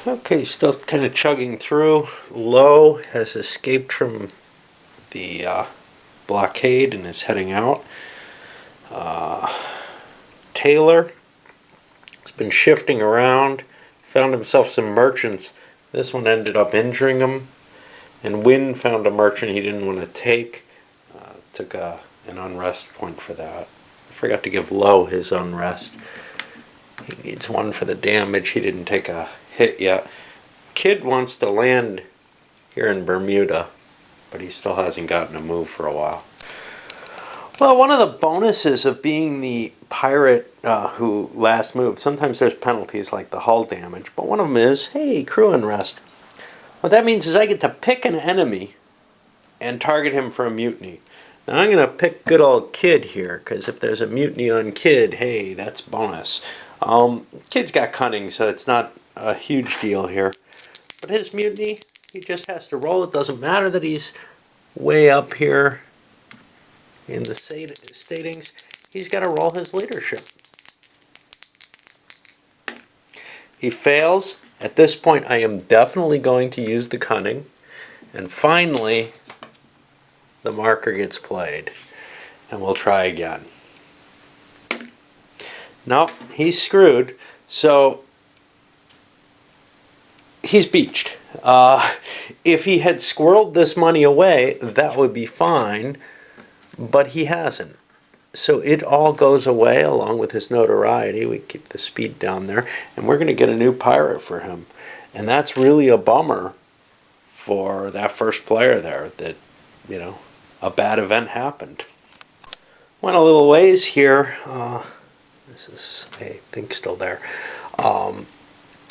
Okay, still kind of chugging through. Low has escaped from the blockade and is heading out. Taylor has been shifting around, found himself some merchants. This one ended up injuring him. And Wynn found a merchant he didn't want to take. Took an unrest point for that. I forgot to give Low his unrest. He needs one for the damage. He didn't take a hit yet. Kid wants to land here in Bermuda, but he still hasn't gotten a move for a while. Well, one of the bonuses of being the pirate who last moved, sometimes there's penalties like the hull damage, but one of them is, hey, crew unrest. What that means is I get to pick an enemy and target him for a mutiny. Now I'm going to pick good old Kid here, because if there's a mutiny on Kid, hey, that's bonus. Kid's got cunning, so it's not a huge deal here. But his mutiny, he just has to roll. It doesn't matter that he's way up here in the statings. He's got to roll his leadership. He fails. At this point, I am definitely going to use the cunning. And finally, the marker gets played. And we'll try again. No, he's screwed. So he's beached. If he had squirreled this money away, that would be fine. But he hasn't. So it all goes away along with his notoriety. We keep the speed down there. And we're going to get a new pirate for him. And that's really a bummer for that first player there that, you know, a bad event happened. Went a little ways here. This is, I think, still there.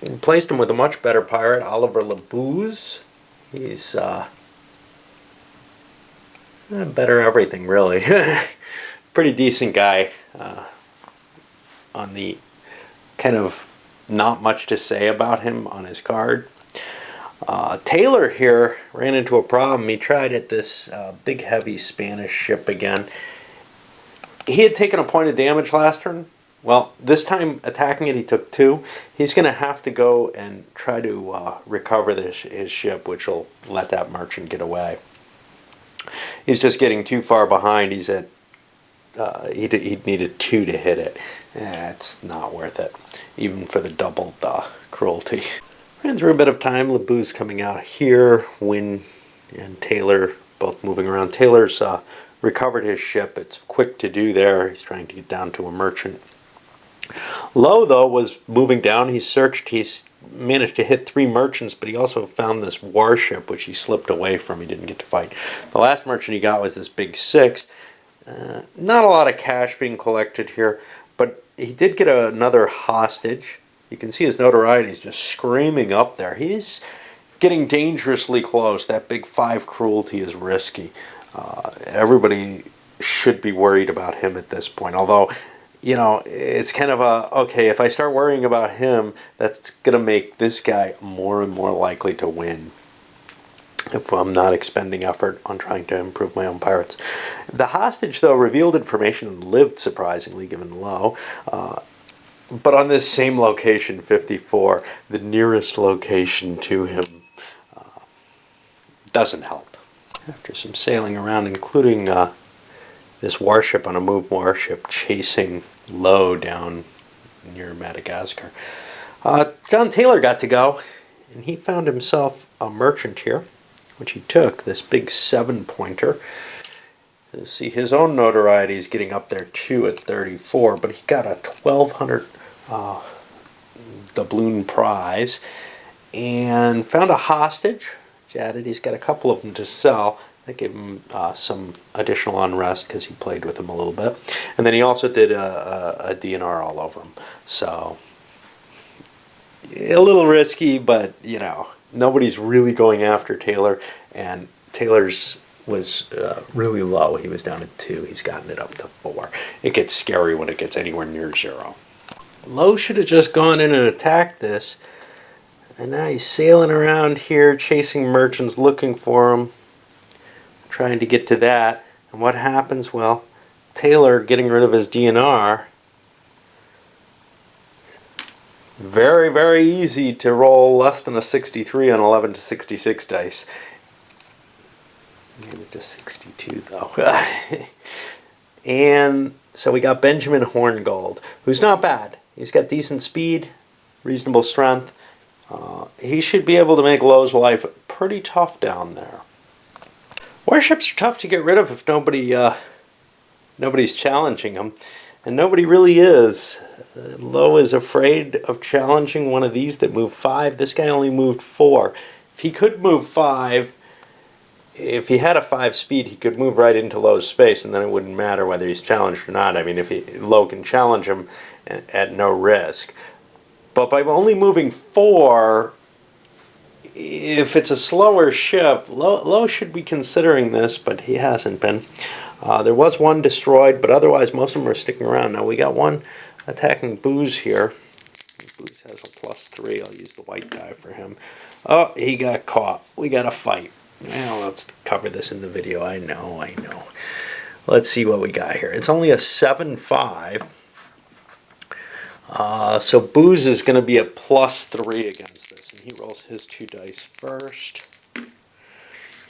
Replaced him with a much better pirate, Oliver LeBooze. He's better everything, really. Pretty decent guy. On the kind of not much to say about him on his card. Taylor here ran into a problem. He tried at this big heavy Spanish ship again. He had taken a point of damage last turn. Well, this time attacking it, he took 2. He's going to have to go and try to recover his ship, which will let that merchant get away. He's just getting too far behind. He's at he'd needed 2 to hit it. It's not worth it, even for the doubled cruelty. Ran through a bit of time. LeBoo's coming out here. Wynn and Taylor both moving around. Taylor's recovered his ship. It's quick to do there. He's trying to get down to a merchant. Low, though, was moving down. He searched. He's managed to hit 3 merchants, but he also found this warship, which he slipped away from. He didn't get to fight. The last merchant he got was this big 6. Not a lot of cash being collected here, but he did get another hostage. You can see his notoriety is just screaming up there. He's getting dangerously close. That big 5 cruelty is risky. Everybody should be worried about him at this point. Although, you know, it's kind of a, okay, if I start worrying about him, that's going to make this guy more and more likely to win if I'm not expending effort on trying to improve my own pirates. The hostage, though, revealed information and lived, surprisingly, given Low. But on this same location, 54, the nearest location to him doesn't help. After some sailing around, including this warship on a move warship chasing Low down near Madagascar, John Taylor got to go, and he found himself a merchant here, which he took, this big 7-pointer. You see his own notoriety is getting up there too at 34, but he got a 1,200 doubloon prize and found a hostage. Added, he's got a couple of them to sell. That gave him some additional unrest because he played with him a little bit. And then he also did a DNR all over him. So a little risky, but you know, nobody's really going after Taylor, and Taylor's was really low. He was down at 2. He's gotten it up to 4. It gets scary when it gets anywhere near 0. Low should have just gone in and attacked this, and now he's sailing around here chasing merchants looking for him, trying to get to that. And what happens? Well, Taylor, getting rid of his DNR, Very, very easy to roll less than a 63 on 11 to 66 dice. Maybe just 62 though. And so we got Benjamin Horngold, who's not bad. He's got decent speed, reasonable strength. He should be able to make Lowe's life pretty tough down there. Warships are tough to get rid of if nobody's challenging them, and nobody really is. Lowe is afraid of challenging one of these that move 5. This guy only moved 4. If he could move 5, if he had a 5 speed, he could move right into Lowe's space, and then it wouldn't matter whether he's challenged or not. I mean, if Lowe can challenge him at no risk. But by only moving 4, if it's a slower ship, Lowe should be considering this, but he hasn't been. There was one destroyed, but otherwise most of them are sticking around. Now we got one attacking Booze here. Booze has a +3. I'll use the white die for him. Oh, he got caught. We got to fight. Well, let's cover this in the video. I know. Let's see what we got here. It's only a 7-5. So Booze is going to be a +3 against this. And he rolls his 2 dice first.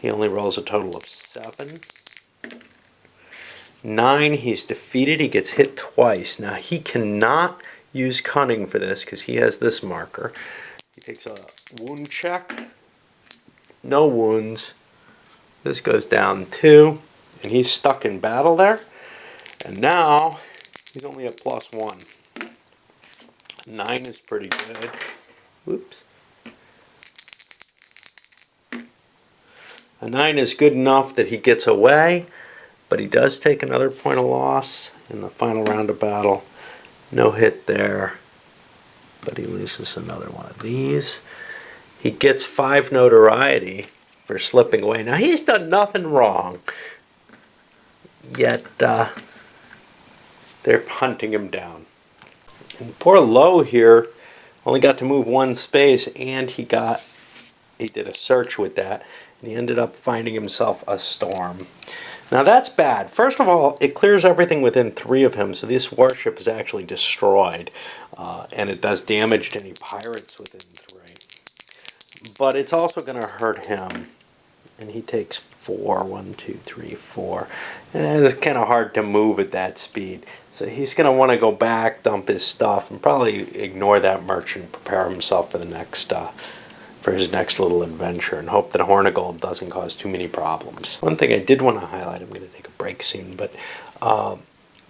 He only rolls a total of 7. 9, he's defeated. He gets hit twice. Now, he cannot use cunning for this because he has this marker. He takes a wound check. No wounds. This goes down 2. And he's stuck in battle there. And now, he's only a +1. 9 is pretty good. Whoops. A 9 is good enough that he gets away, but he does take another point of loss in the final round of battle. No hit there, but he loses another one of these. He gets 5 notoriety for slipping away. Now, he's done nothing wrong, yet they're hunting him down. And poor Lowe here only got to move 1 space, and he did a search with that, and he ended up finding himself a storm. Now that's bad. First of all, it clears everything within 3 of him, so this warship is actually destroyed, and it does damage to any pirates within 3. But it's also going to hurt him, and he takes 4. 1, 2, 3, 4. And it's kind of hard to move at that speed. So he's going to want to go back, dump his stuff, and probably ignore that merchant, prepare himself for the next, for his next little adventure, and hope that Hornigold doesn't cause too many problems. One thing I did want to highlight, I'm going to take a break soon, but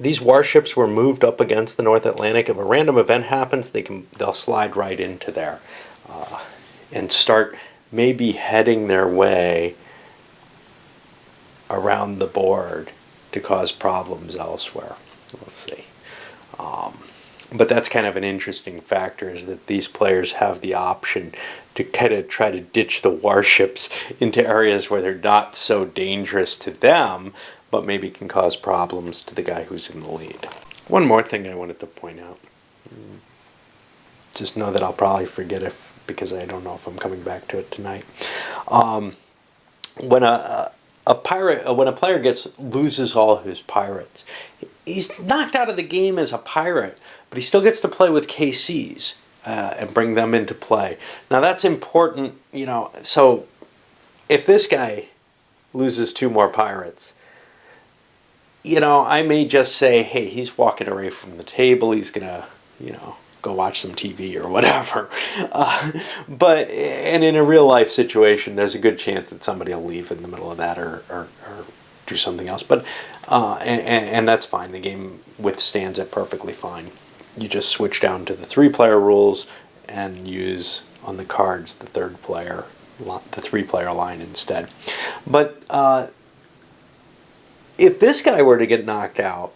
these warships were moved up against the North Atlantic. If a random event happens, they'll slide right into there and start maybe heading their way around the board to cause problems elsewhere. Let's see. But that's kind of an interesting factor, is that these players have the option to kind of try to ditch the warships into areas where they're not so dangerous to them, but maybe can cause problems to the guy who's in the lead. One more thing I wanted to point out. Just know that I'll probably forget because I don't know if I'm coming back to it tonight. When a player loses all of his pirates, he's knocked out of the game as a pirate, but he still gets to play with KCs and bring them into play. Now that's important, so if this guy loses 2 more pirates, I may just say, hey, he's walking away from the table, he's gonna, go watch some TV or whatever. And in a real life situation, there's a good chance that somebody will leave in the middle of that or do something else. But and that's fine. The game withstands it perfectly fine. You just switch down to the 3-player rules and use on the cards the 3-player line instead. But if this guy were to get knocked out,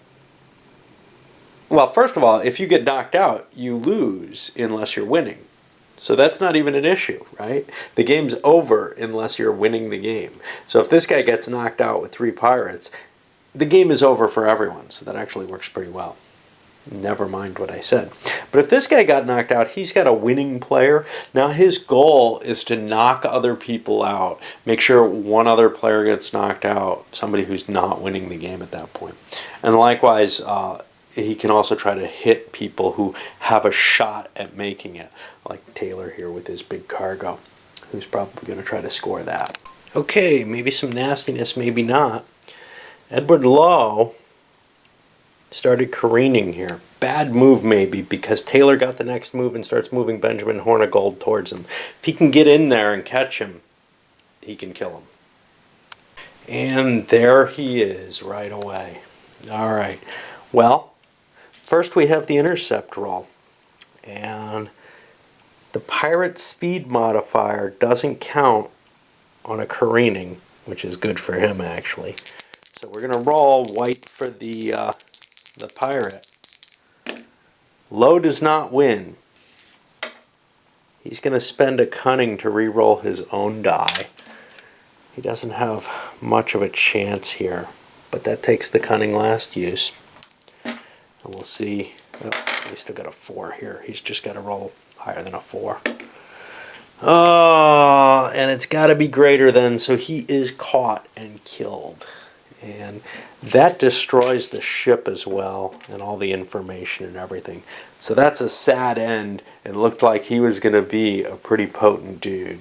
well, first of all, if you get knocked out, you lose unless you're winning. So that's not even an issue, right? The game's over unless you're winning the game. So if this guy gets knocked out with 3 pirates, the game is over for everyone. So that actually works pretty well. Never mind what I said. But if this guy got knocked out, he's got a winning player. Now his goal is to knock other people out. Make sure one other player gets knocked out, somebody who's not winning the game at that point. And likewise, he can also try to hit people who have a shot at making it, like Taylor here with his big cargo, who's probably going to try to score that. Okay, maybe some nastiness, maybe not. Edward Lowe started careening here. Bad move maybe, because Taylor got the next move and starts moving Benjamin Hornigold towards him. If he can get in there and catch him, he can kill him. And there he is right away. All right. Well, first we have the intercept roll. And the pirate speed modifier doesn't count on a careening, which is good for him actually. So we're going to roll white for the pirate. Lowe does not win. He's going to spend a cunning to re-roll his own die. He doesn't have much of a chance here, but that takes the cunning last use. And we'll see. Oh, we still got a 4 here. He's just got to roll higher than a 4. Oh, and it's got to be greater than, so he is caught and killed. And that destroys the ship as well, and all the information and everything. So that's a sad end. It looked like he was going to be a pretty potent dude.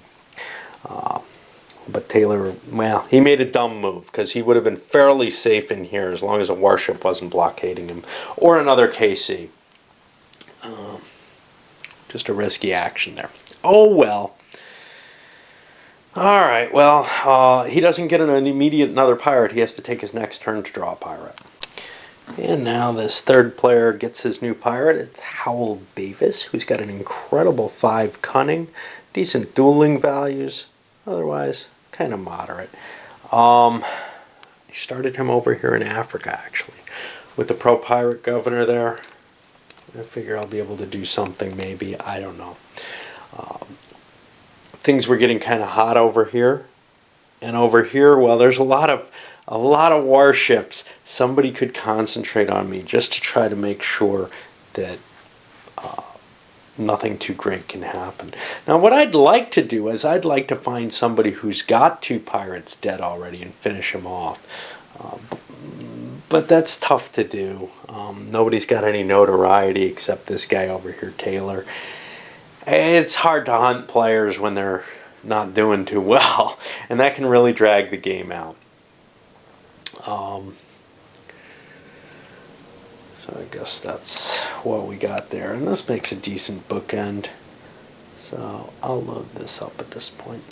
But Taylor, well, he made a dumb move, because he would have been fairly safe in here as long as a warship wasn't blockading him, or another KC. Just a risky action there. Oh well. Alright, well, he doesn't get an immediate another pirate. He has to take his next turn to draw a pirate. And now this third player gets his new pirate. It's Howell Davis, who's got an incredible 5 cunning, decent dueling values, otherwise kind of moderate. He started him over here in Africa, actually, with the pro-pirate governor there. I figure I'll be able to do something, maybe. I don't know. Things were getting kind of hot over here, and over here, well, there's a lot of warships. Somebody could concentrate on me just to try to make sure that nothing too great can happen. Now, what I'd like to do is I'd like to find somebody who's got 2 pirates dead already and finish them off. But that's tough to do. Nobody's got any notoriety except this guy over here, Taylor. It's hard to hunt players when they're not doing too well, and that can really drag the game out. So I guess that's what we got there, and this makes a decent bookend. So I'll load this up at this point.